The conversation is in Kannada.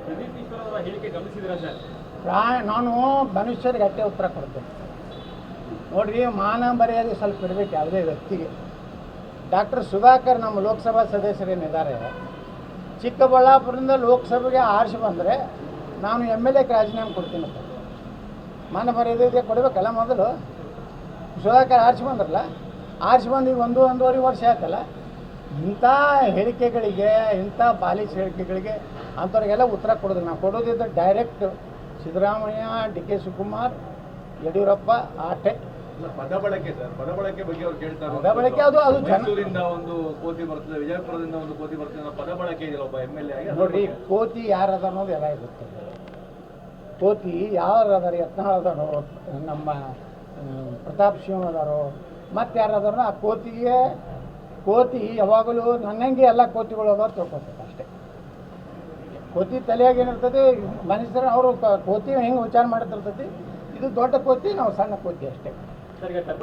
ಪ್ರದೀಪ್ ಈಶ್ವರ್ ಅವರ ಹೇಳಿಕೆ ಗಮನಿಸಿದಿರಾ ಸರ್? ನಾನು ಮನುಷ್ಯರಿಗೆ ಅಷ್ಟೇ ಉತ್ತರ ಕೊಡ್ತೇನೆ. ನೋಡಿರಿ, ಮಾನ ಮರ್ಯಾದೆ ಸ್ವಲ್ಪ ಇರಬೇಕು ಯಾವುದೇ ವ್ಯಕ್ತಿಗೆ. ಡಾಕ್ಟರ್ ಸುಧಾಕರ್ ನಮ್ಮ ಲೋಕಸಭಾ ಸದಸ್ಯರೇನಿದ್ದಾರೆ, ಚಿಕ್ಕಬಳ್ಳಾಪುರದಿಂದ ಲೋಕಸಭೆಗೆ ಆರಿಸಿ ಬಂದರೆ ನಾನು MLA ರಾಜೀನಾಮೆ ಕೊಡ್ತೀನಿ ಅಂತ ಮಾನ ಮರ್ಯಾದೆ ಕೊಡಬೇಕಲ್ಲ. ಮೊದಲು ಸುಧಾಕರ್ ಆರಿಸಿ ಬಂದ್ರಲ್ಲ, ಆರಿಸಿ ಬಂದು ಈಗ ಒಂದೂವರೆ ವರ್ಷ ಆಯ್ತಲ್ಲ. ಇಂಥ ಹೇಳಿಕೆಗಳಿಗೆ, ಇಂಥ ಪಾಲಿಸ್ ಹೇಳಿಕೆಗಳಿಗೆ ಅಂಥವ್ರಿಗೆಲ್ಲ ಉತ್ತರ ಕೊಡೋದು. ನಾವು ಕೊಡೋದಿದ್ದರೆ ಡೈರೆಕ್ಟ್ ಸಿದ್ದರಾಮಯ್ಯ, DK ಶಿವಕುಮಾರ್, ಯಡಿಯೂರಪ್ಪ ಆಟೆ. ಪದ ಬಳಕೆ ಸರ್, ಪದ ಬಳಕೆ ಬಗ್ಗೆ ಅವ್ರು ಕೇಳ್ತಾರೆ. ಪದ ಬಳಕೆ ಅದು ಮೈಸೂರಿಂದ ಒಂದು ಕೋತಿ ಬರ್ತದೆ, ವಿಜಯಪುರದಿಂದ ಒಂದು ಕೋತಿ ಬರ್ತದೆ, ಪದ ಬಳಕೆ ಇದೆಯಲ್ಲ ಒಬ್ಬ MLA ಆಗಿ. ನೋಡ್ರಿ, ಕೋತಿ ಯಾರದ ಅನ್ನೋದು ಎಲ್ಲ ಇರುತ್ತದೆ. ಕೋತಿ ಯಾರು ಅದಾರ, ಯತ್ನಾಳ್ ಅದಾರೋ, ನಮ್ಮ ಪ್ರತಾಪ್ ಸಿಂಹ ಅದಾರೋ, ಮತ್ತು ಯಾರು ಅದಾರೋ, ಆ ಕೋತಿ ಯಾವಾಗಲೂ ನನ್ನಂಗೆ ಎಲ್ಲ ಕೋತಿಗಳು ಅದಾವ ತಿಳ್ಕೊತೈತೆ ಅಷ್ಟೇ. ಕೋತಿ ತಲೆಯಾಗ ಏನಿರ್ತದೆ, ಮನುಷ್ಯರು ಅವರು ಕೋತಿ ಹೆಂಗೆ ವಿಚಾರ ಮಾಡ್ತಿರ್ತೈತಿ. ಇದು ದೊಡ್ಡ ಕೋತಿ, ನಾವು ಸಣ್ಣ ಕೋತಿ ಅಷ್ಟೇ.